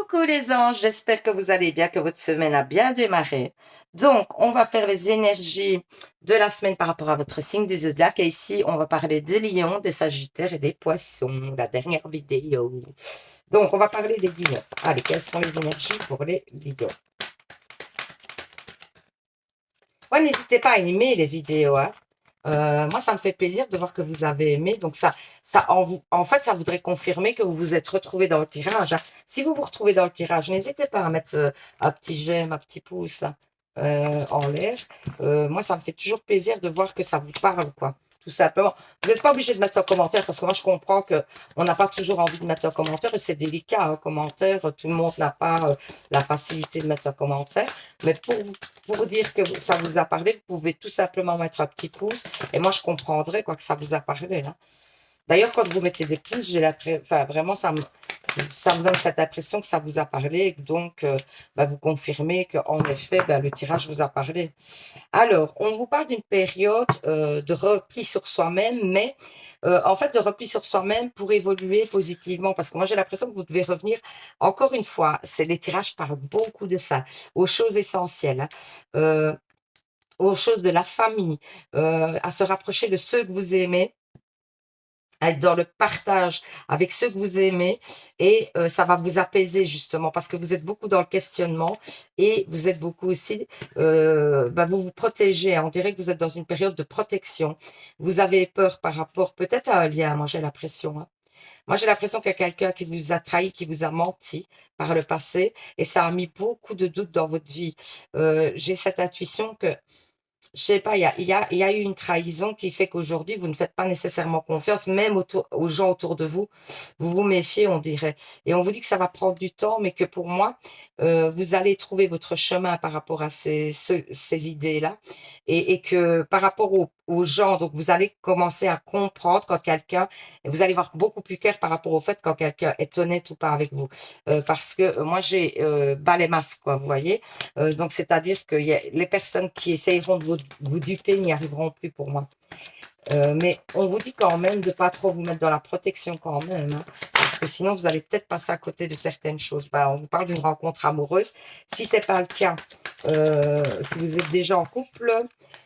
Coucou les anges, j'espère que vous allez bien, que votre semaine a bien démarré. Donc, on va faire les énergies de la semaine par rapport à votre signe du zodiaque. Et ici, on va parler des lions, des sagittaires et des poissons, la dernière vidéo. Donc, on va parler des lions. Allez, quelles sont les énergies pour les lions? Ouais, n'hésitez pas à aimer les vidéos, hein. Moi, ça me fait plaisir de voir que vous avez aimé. Donc, en fait, ça voudrait confirmer que vous vous êtes retrouvé dans le tirage, hein. Si vous vous retrouvez dans le tirage, n'hésitez pas à mettre un petit j'aime, un petit pouce hein, en l'air. Moi, ça me fait toujours plaisir de voir que ça vous parle, quoi. Tout simplement. Vous n'êtes pas obligé de mettre un commentaire parce que moi, je comprends que on n'a pas toujours envie de mettre un commentaire et c'est délicat, un commentaire. Tout le monde n'a pas la facilité de mettre un commentaire. Mais pour dire que ça vous a parlé, vous pouvez tout simplement mettre un petit pouce et moi, je comprendrais quoi que ça vous a parlé, hein. D'ailleurs, quand vous mettez des pouces, j'ai l'impression, enfin, vraiment, ça me donne cette impression que ça vous a parlé et que donc, vous confirmez qu'en effet, le tirage vous a parlé. Alors, on vous parle d'une période de repli sur soi-même, mais en fait, de repli sur soi-même pour évoluer positivement, parce que moi, j'ai l'impression que vous devez revenir, encore une fois, les tirages parlent beaucoup de ça, aux choses essentielles, hein. Aux choses de la famille, à se rapprocher de ceux que vous aimez, à être dans le partage avec ceux que vous aimez et ça va vous apaiser justement parce que vous êtes beaucoup dans le questionnement et vous êtes beaucoup aussi, vous vous protégez, hein. On dirait que vous êtes dans une période de protection. Vous avez peur par rapport peut-être à un lien, moi j'ai l'impression, hein. Moi j'ai l'impression qu'il y a quelqu'un qui vous a trahi, qui vous a menti par le passé et ça a mis beaucoup de doutes dans votre vie. J'ai cette intuition que je sais pas, il y a eu une trahison qui fait qu'aujourd'hui, vous ne faites pas nécessairement confiance, même aux gens autour de vous. Vous vous méfiez, on dirait. Et on vous dit que ça va prendre du temps, mais que pour moi, vous allez trouver votre chemin par rapport à ces idées-là. Et que par rapport aux gens, donc vous allez commencer à comprendre quand quelqu'un, vous allez voir beaucoup plus clair par rapport au fait quand quelqu'un est honnête ou pas avec vous. Parce que moi, j'ai bas les masques, quoi, vous voyez. Donc, c'est-à-dire que les personnes qui essayeront de vous duper n'y arriveront plus pour moi. Mais on vous dit quand même de pas trop vous mettre dans la protection quand même, hein, parce que sinon vous allez peut-être passer à côté de certaines choses. On vous parle d'une rencontre amoureuse. Si c'est pas le cas, si vous êtes déjà en couple,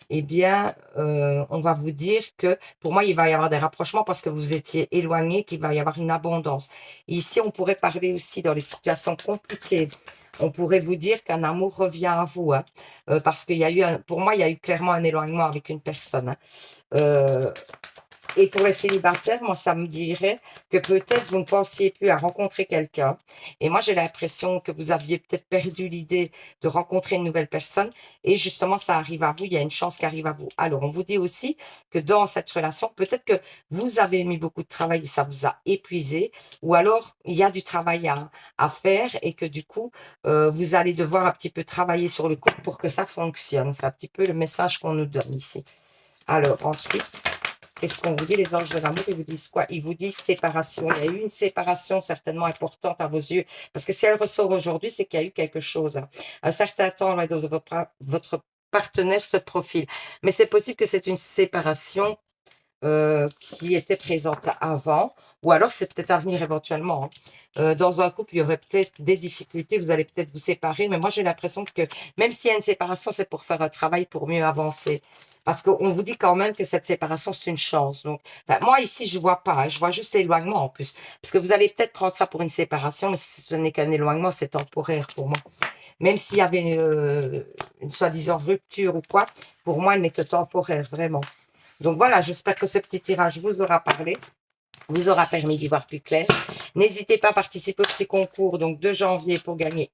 eh bien, on va vous dire que pour moi, il va y avoir des rapprochements parce que vous étiez éloignés, qu'il va y avoir une abondance. Ici, on pourrait parler aussi dans les situations compliquées. On pourrait vous dire qu'un amour revient à vous, hein, parce qu'il y a eu, pour moi, il y a eu clairement un éloignement avec une personne, hein. Euh, et pour les célibataires, moi, ça me dirait que peut-être vous ne pensiez plus à rencontrer quelqu'un. Et moi, j'ai l'impression que vous aviez peut-être perdu l'idée de rencontrer une nouvelle personne. Et justement, ça arrive à vous. Il y a une chance qui arrive à vous. Alors, on vous dit aussi que dans cette relation, peut-être que vous avez mis beaucoup de travail et ça vous a épuisé. Ou alors, il y a du travail à faire et que du coup, vous allez devoir un petit peu travailler sur le couple pour que ça fonctionne. C'est un petit peu le message qu'on nous donne ici. Alors, ensuite, qu'est-ce qu'on vous dit, les anges de l'amour? Ils vous disent quoi? Ils vous disent séparation. Il y a eu une séparation certainement importante à vos yeux. Parce que si elle ressort aujourd'hui, c'est qu'il y a eu quelque chose, hein. Un certain temps, là, votre partenaire se profile. Mais c'est possible que c'est une séparation qui était présente avant, ou alors c'est peut-être à venir éventuellement, hein. Dans un couple, il y aurait peut-être des difficultés, vous allez peut-être vous séparer, mais moi j'ai l'impression que même s'il y a une séparation, c'est pour faire un travail pour mieux avancer. Parce qu'on vous dit quand même que cette séparation, c'est une chance. Donc, moi ici, je vois pas, hein, je vois juste l'éloignement en plus. Parce que vous allez peut-être prendre ça pour une séparation, mais si ce n'est qu'un éloignement, c'est temporaire pour moi. Même s'il y avait une soi-disant rupture ou quoi, pour moi, elle n'est que temporaire, vraiment. Donc voilà, j'espère que ce petit tirage vous aura parlé, vous aura permis d'y voir plus clair. N'hésitez pas à participer au petit concours donc de janvier pour gagner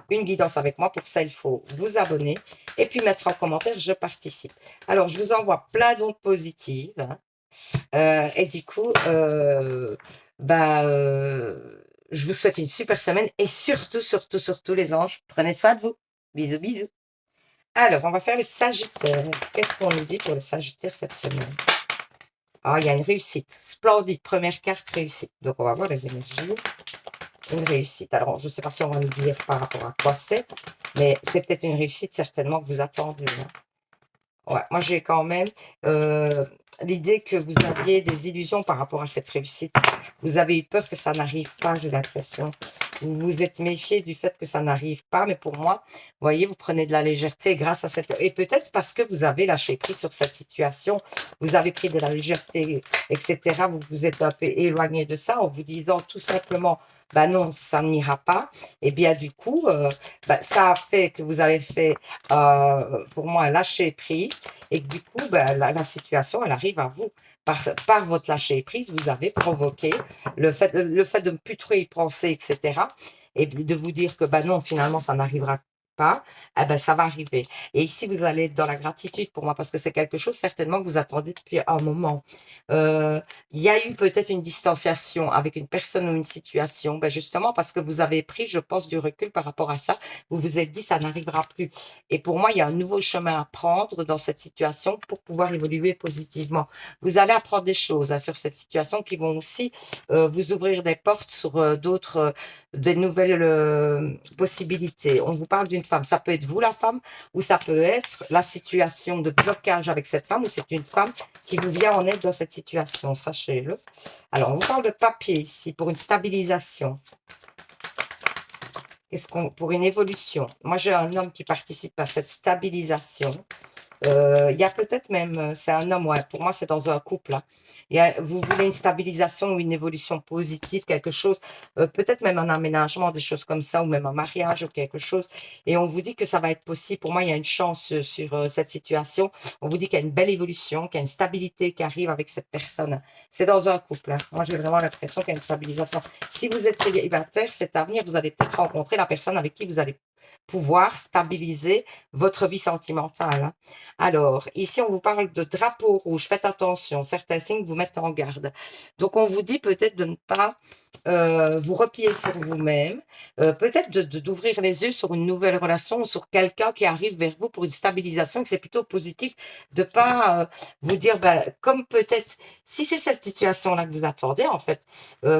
une guidance avec moi. Pour ça, il faut vous abonner et puis mettre en commentaire « Je participe ». Alors, je vous envoie plein d'ondes positives, hein. Et du coup, je vous souhaite une super semaine et surtout, surtout, surtout les anges, prenez soin de vous. Bisous, bisous. Alors, on va faire les sagittaires. Qu'est-ce qu'on nous dit pour les sagittaires cette semaine? Ah, il y a une réussite. Splendide. Première carte, réussite. Donc, on va voir les énergies. Une réussite. Alors, je ne sais pas si on va nous dire par rapport à quoi c'est, mais c'est peut-être une réussite certainement que vous attendez, hein. Ouais, moi j'ai quand même l'idée que vous aviez des illusions par rapport à cette réussite. Vous avez eu peur que ça n'arrive pas, j'ai l'impression. Vous vous êtes méfié du fait que ça n'arrive pas, mais pour moi, vous voyez, vous prenez de la légèreté grâce à cette... Et peut-être parce que vous avez lâché prise sur cette situation, vous avez pris de la légèreté, etc. Vous vous êtes un peu éloigné de ça en vous disant tout simplement, bah non, ça n'ira pas. Et bien du coup, bah, ça a fait que vous avez fait pour moi, lâcher prise et que du coup, ben, la situation, elle arrive à vous. Par votre lâcher prise, vous avez provoqué le fait de ne plus trop y penser, etc. Et de vous dire que ben non, finalement, ça n'arrivera pas, eh ben, ça va arriver. Et ici, vous allez être dans la gratitude pour moi parce que c'est quelque chose certainement que vous attendez depuis un moment. Euh, il y a eu peut-être une distanciation avec une personne ou une situation, ben justement parce que vous avez pris, je pense, du recul par rapport à ça. Vous vous êtes dit, ça n'arrivera plus. Et pour moi, il y a un nouveau chemin à prendre dans cette situation pour pouvoir évoluer positivement. Vous allez apprendre des choses hein, sur cette situation qui vont aussi vous ouvrir des portes sur d'autres, des nouvelles possibilités. On vous parle d'une femme. Ça peut être vous la femme ou ça peut être la situation de blocage avec cette femme ou c'est une femme qui vous vient en aide dans cette situation. Sachez-le. Alors, on vous parle de papier ici pour une stabilisation. Pour une évolution. Moi, j'ai un homme qui participe à cette stabilisation. Il y a peut-être même, c'est un homme, ouais, pour moi, c'est dans un couple. Là. Vous voulez une stabilisation ou une évolution positive, quelque chose, peut-être même un aménagement, des choses comme ça, ou même un mariage ou quelque chose. Et on vous dit que ça va être possible. Pour moi, il y a une chance sur cette situation. On vous dit qu'il y a une belle évolution, qu'il y a une stabilité qui arrive avec cette personne. C'est dans un couple. Hein. Moi, j'ai vraiment l'impression qu'il y a une stabilisation. Si vous êtes célibataire, cet avenir, vous allez peut-être rencontrer la personne avec qui vous allez pouvoir stabiliser votre vie sentimentale. Hein. Alors, ici, on vous parle de drapeau rouge. Faites attention, certains signes vous mettent en garde. Donc, on vous dit peut-être de ne pas vous replier sur vous-même, peut-être d'ouvrir les yeux sur une nouvelle relation ou sur quelqu'un qui arrive vers vous pour une stabilisation, que c'est plutôt positif de pas vous dire, ben, comme peut-être, si c'est cette situation-là que vous attendiez, en fait,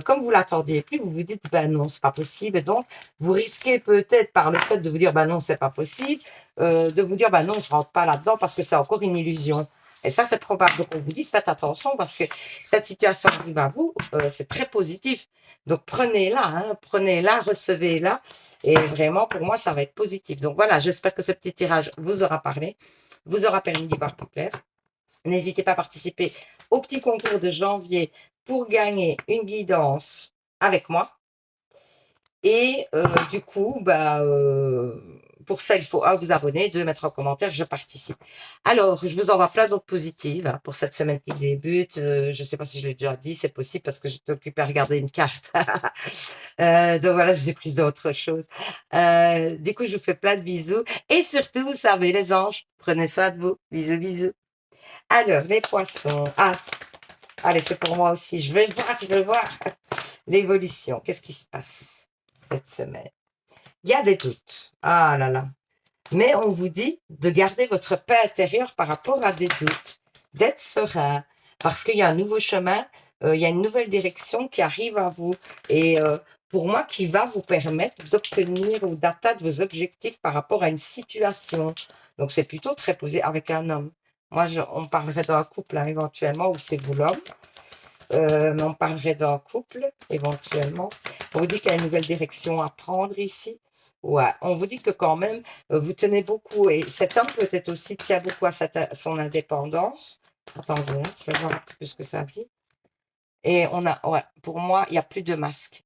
comme vous l'attendiez plus, vous vous dites, ben non, c'est pas possible. Et donc, vous risquez peut-être par le fait de vous dire, ben non, c'est pas possible, de vous dire, bah non, je rentre pas là-dedans parce que c'est encore une illusion. Et ça, c'est probable. Donc, on vous dit, faites attention parce que cette situation arrive à vous, c'est très positif. Donc, prenez-la, hein, prenez-la, recevez-la. Et vraiment, pour moi, ça va être positif. Donc, voilà, j'espère que ce petit tirage vous aura parlé, vous aura permis d'y voir plus clair. N'hésitez pas à participer au petit concours de janvier pour gagner une guidance avec moi. Et du coup, bah, pour ça, il faut, un, vous abonner, deux, mettre en commentaire, je participe. Alors, je vous envoie plein d'autres positives hein, pour cette semaine qui débute. Je ne sais pas si je l'ai déjà dit, c'est possible parce que j'étais occupée à regarder une carte. Donc voilà, j'ai pris d'autres choses. Du coup, je vous fais plein de bisous. Et surtout, vous savez, les anges, prenez soin de vous. Bisous, bisous. Alors, les poissons. Ah, allez, c'est pour moi aussi. Je vais voir l'évolution. Qu'est-ce qui se passe cette semaine? Il y a des doutes. Ah là là. Mais on vous dit de garder votre paix intérieure par rapport à des doutes, d'être serein, parce qu'il y a un nouveau chemin, il y a une nouvelle direction qui arrive à vous. Et pour moi, qui va vous permettre d'obtenir ou d'atteindre vos objectifs par rapport à une situation. Donc, c'est plutôt très posé avec un homme. Moi, on parlerait d'un couple hein, éventuellement, où c'est vous l'homme. Mais on parlerait d'un couple, éventuellement. On vous dit qu'il y a une nouvelle direction à prendre ici. Ouais, on vous dit que quand même, vous tenez beaucoup, et cet homme peut-être aussi tient beaucoup à son indépendance. Attendez, hein, je vais voir un petit peu ce que ça dit. Et on a, ouais, pour moi, il n'y a plus de masques.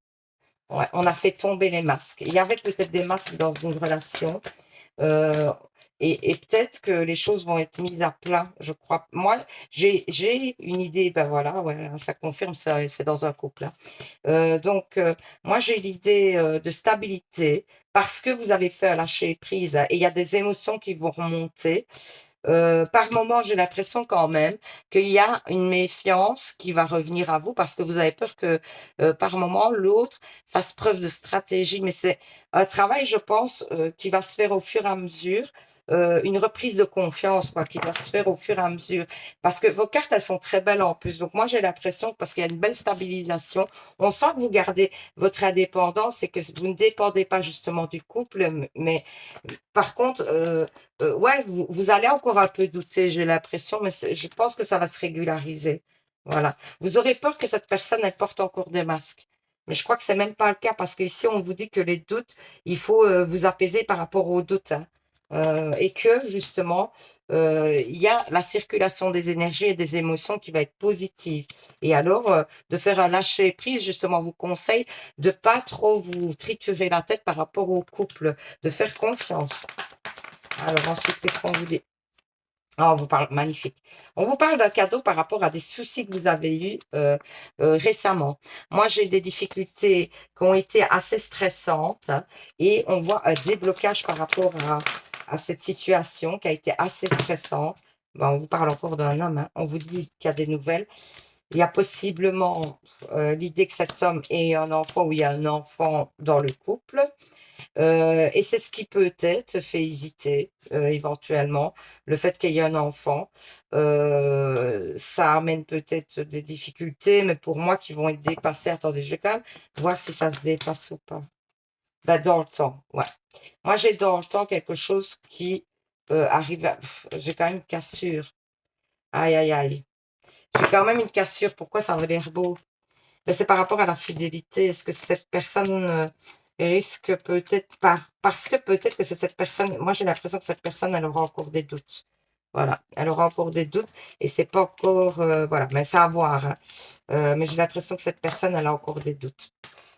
Ouais, on a fait tomber les masques. Il y avait peut-être des masques dans une relation. Euh, et peut-être que les choses vont être mises à plat, je crois. Moi, j'ai une idée, ben voilà, ouais, ça confirme, ça, c'est dans un couple. Hein. Donc, moi, j'ai l'idée de stabilité parce que vous avez fait un lâcher prise hein, et il y a des émotions qui vont remonter. Par moment, j'ai l'impression quand même qu'il y a une méfiance qui va revenir à vous parce que vous avez peur que par moment, l'autre fasse preuve de stratégie. Mais c'est un travail, je pense, qui va se faire au fur et à mesure, une reprise de confiance, quoi, qui va se faire au fur et à mesure. Parce que vos cartes, elles sont très belles en plus. Donc moi, j'ai l'impression, parce qu'il y a une belle stabilisation, on sent que vous gardez votre indépendance et que vous ne dépendez pas justement du couple, mais par contre, ouais, vous allez encore encore un peu douté, j'ai l'impression, mais je pense que ça va se régulariser. Voilà. Vous aurez peur que cette personne, elle porte encore des masques. Mais je crois que c'est même pas le cas parce qu'ici, on vous dit que les doutes, il faut vous apaiser par rapport aux doutes, hein. Et que justement, il y a la circulation des énergies et des émotions qui va être positive. Et alors, de faire un lâcher prise, justement, on vous conseille de pas trop vous triturer la tête par rapport au couple, de faire confiance. Alors ensuite, qu'est-ce qu'on vous dit? Ah, on vous parle, magnifique. On vous parle d'un cadeau par rapport à des soucis que vous avez eus récemment. Moi, j'ai des difficultés qui ont été assez stressantes, hein, et on voit un déblocage par rapport à cette situation qui a été assez stressante. Ben, on vous parle encore d'un homme, hein. On vous dit qu'il y a des nouvelles. Il y a possiblement l'idée que cet homme ait un enfant ou il y a un enfant dans le couple. Et c'est ce qui peut-être fait hésiter éventuellement. Le fait qu'il y ait un enfant, ça amène peut-être des difficultés, mais pour moi qui vont être dépassées. Attendez, je vais quand même voir si ça se dépasse ou pas. Bah, dans le temps, ouais. Moi, j'ai dans le temps quelque chose qui arrive à... J'ai quand même une cassure. Aïe, aïe, aïe. J'ai quand même une cassure. Pourquoi ça avait l'air beau? Ben, c'est par rapport à la fidélité. Est-ce que cette personne risque peut-être parce que peut-être que c'est cette personne, moi j'ai l'impression que cette personne, elle aura encore des doutes. Voilà, elle aura encore des doutes et c'est pas encore, voilà, mais c'est à voir, hein. Mais j'ai l'impression que cette personne, elle a encore des doutes.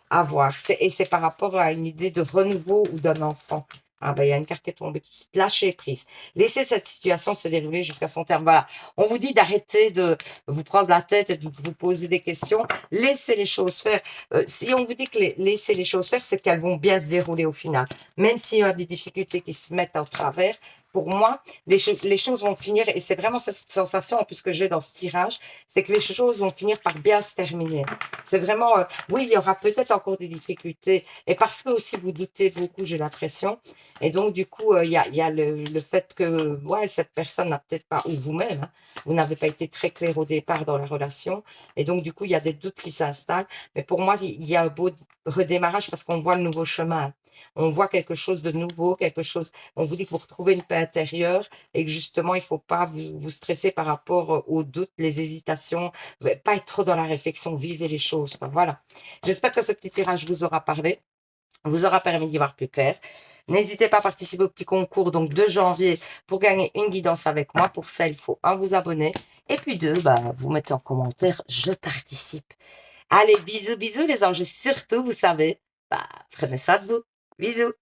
À voir. Et c'est par rapport à une idée de renouveau ou d'un enfant. Ah ben, il y a une carte qui est tombée tout de suite. Lâcher prise. Laissez cette situation se dérouler jusqu'à son terme. Voilà. On vous dit d'arrêter de vous prendre la tête et de vous poser des questions. Laissez les choses faire. Si on vous dit que laissez les choses faire, c'est qu'elles vont bien se dérouler au final. Même s'il y a des difficultés qui se mettent en travers, pour moi, les choses vont finir, et c'est vraiment cette sensation en plus que j'ai dans ce tirage, c'est que les choses vont finir par bien se terminer. C'est vraiment, oui, il y aura peut-être encore des difficultés, et parce que aussi vous doutez beaucoup, j'ai l'impression, et donc du coup, il y a le fait que, ouais, cette personne n'a peut-être pas, ou vous-même, hein, vous n'avez pas été très clair au départ dans la relation, et donc du coup, il y a des doutes qui s'installent, mais pour moi, il y a un beau redémarrage parce qu'on voit le nouveau chemin. On voit quelque chose de nouveau, quelque chose. On vous dit que vous retrouvez une paix intérieure et que justement, il ne faut pas vous stresser par rapport aux doutes, les hésitations, pas être trop dans la réflexion, vivez les choses. Enfin, voilà. J'espère que ce petit tirage vous aura parlé, vous aura permis d'y voir plus clair. N'hésitez pas à participer au petit concours donc de janvier pour gagner une guidance avec moi. Pour ça, il faut vous abonner. Et puis bah, vous mettez en commentaire, je participe. Allez, bisous, bisous les anges. Surtout, vous savez, bah, prenez soin de vous. Bisous.